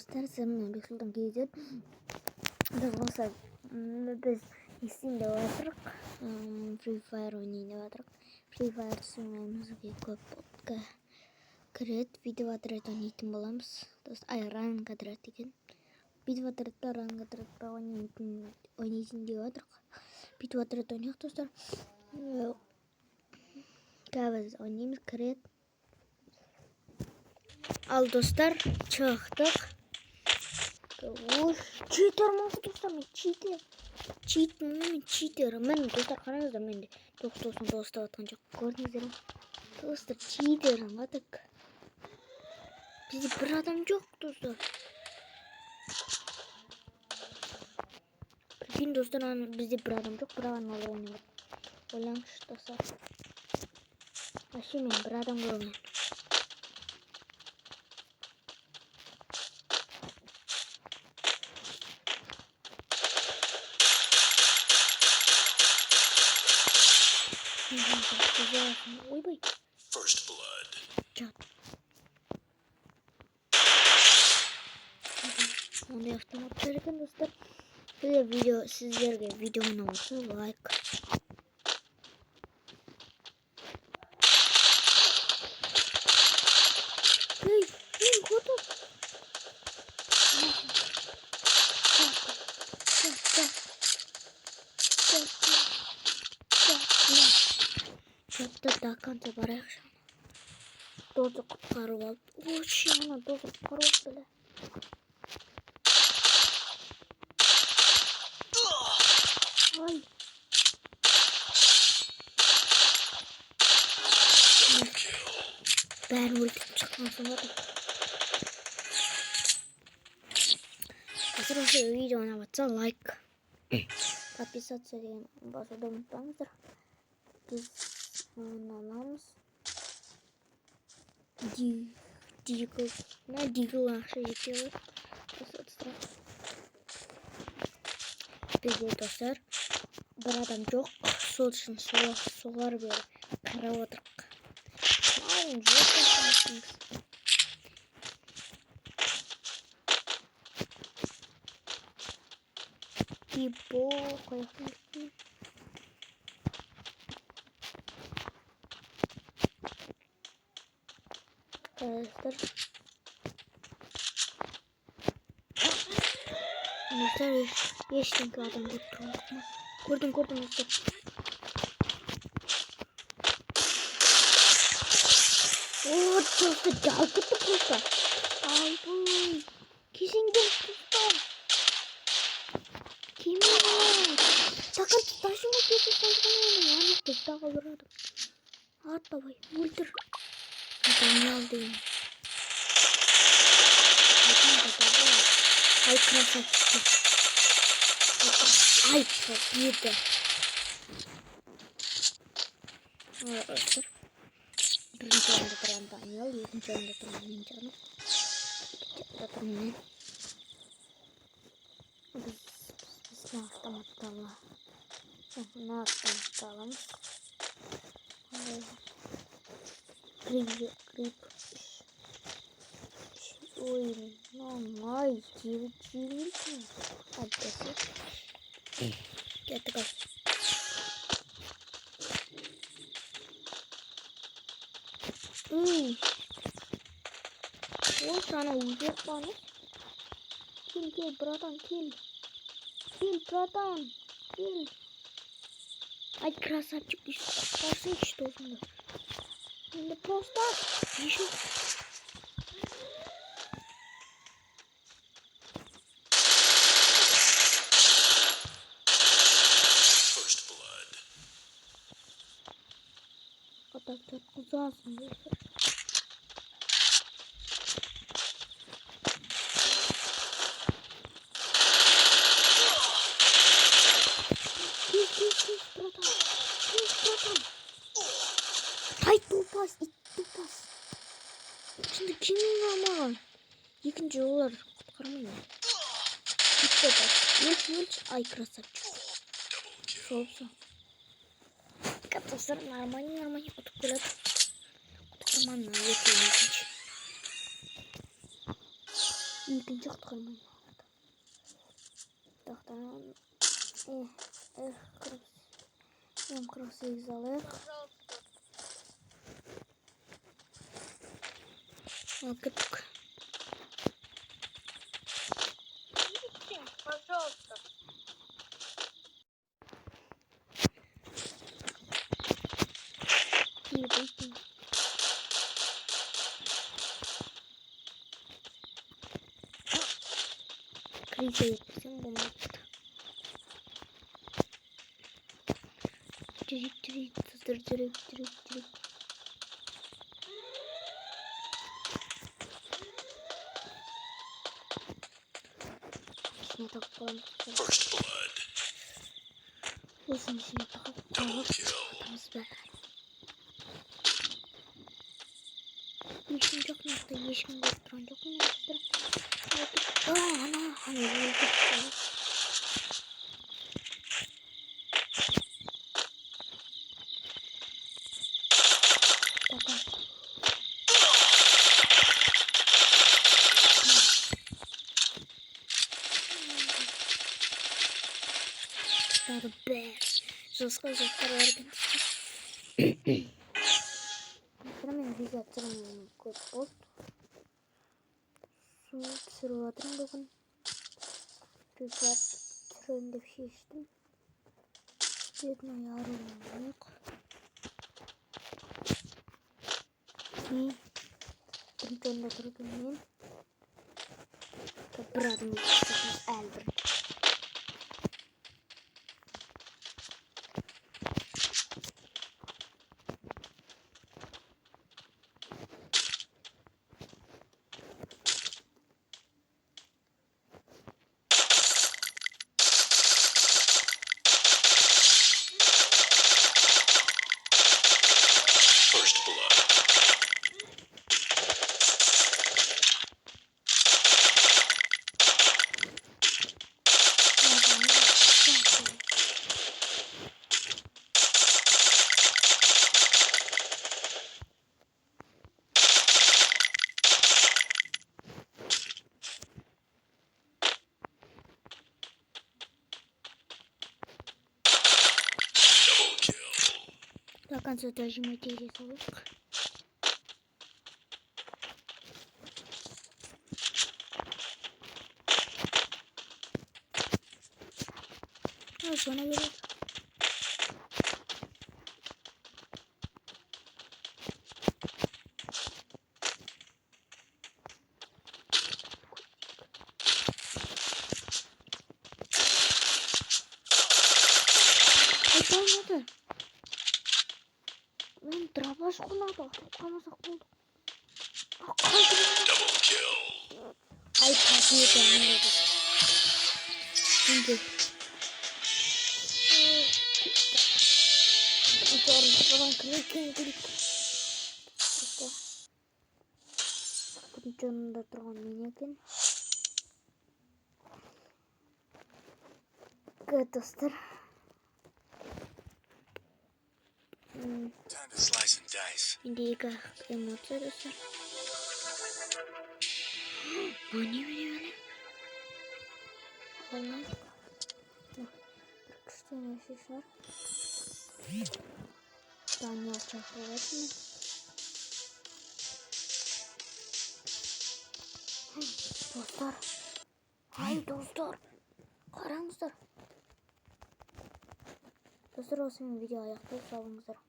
dostlar, seninle Beksul'dan geleceğiz. Dostlar, biz Steam'de vardık. Free Fire oynayın vardık. Free Fire sunmayımızı көп кірет. Видео отряд ойнайтын боламыз. Ранг отряд екен. Видео отрядта ранг отрядта ойнайтын деп жатырық. Видео отряд ойнайық достар. Қазір ойнаймыз, кірет. Ал достар, чықтық. Читер ма достар, мен читер. Мен достар, қараңыздар, менде 99 ұстап атқан жоқ. Көрдіңіздер ме? Достар, читер атық. Бізде бір адам жоқ достар. Прикинь достар, бізде бір адам жоқ, бірақ аналы ойнайды. Ойлаңызшы достар. Вообще мен бір адам көрмеймін. Ойбай. First blood. Жат. Ондай автоматтар екен достар. Сіздерге видео ұнаса лайк. Ей, мен қотып. Жаттар да қанша барайықшы. Дозы құтқарып алып. Очи, ана дозы құтқарып алып біле. Ай. Бәрін өлтіріп шыққан соң отыр. Қазір осы видео ұнап жатса лайк. Подписаться деген басуды ұмытпаңыздар. Біз аламыз. Дигл ақша жетеді. Бізде достар бір адам жоқ. Сол үшін солар бері қарап отырық. Малым жоқ жасамасыңыз. Типо қояқтың бітті. Достар. Достар, ештеңке адам көп тұрмақ ма? Көрдім достар. О, достар, жалып кетті достар. Айбай, кезеңден достар. Кемең. Такан ташыма кетіп салған оны. Анық тағы ұрады. Атпабай, өлтір. Атаны ал деймін. Ай, красавчик. Ай, победа. Достар. Бірінші орында тұрған Даниэл, екінші орында тұрған мен жаным. Біз автоматты аламыз. Грип. Ой, мамай, киви. Отдасы. Кеттік ал. Ой, sana uyuyacak bana. Gel, bratан, gel. Gel, bратан, gel. Ай, красавчик, спасай, что ли? Ну, просто еще. First blood. Вот так ужасно. Ай, тупас, тупас. Şimdi kimin ama? Екінші олар құтқармайды. Өлч. Ай, красавчик. Шолса. Достар, нормально. Ұтып келеді. Құтқарманы екінші. İkinci kutkalım. Tahtadan. Hem 48 alır. Aldık. Пожалуйста. Yedi. Krize yetmişim bunu. Dürüp. İçine takalım. First blood. Uzun içine takalım. Double kill. Tamız Yeşim çok nokta. Yeşim götüren çok nokta. Ana. Hani öldük. Bakın. Be. Жестко организация. Прямо навигатором код. Su sıraladım bakın. Rüzgar trende bir şey içtim. Bir ayarım yok. Bir tane durdum. Bradım Albert. First blood. Double kill. Bakın stratejimi teyze soğuk. Bana göre. Olmadı. Ben drabaş kullandı. Kamasak oldu. Double kill. Ay partiye dönüyordu. Şimdi. Falan klik. İşte. Bunun canında duran minekin. Evet dostlar. Time to slice and dice. Şimdi ilk emotlar dostlar. Bu ne? Allah. Bak. 43 tane şiş var. Daniel çakır var mı? Dostlar. Hayır dostlar. Karanlıklar. Dostlar olsun video ayakta sağlığınızlar.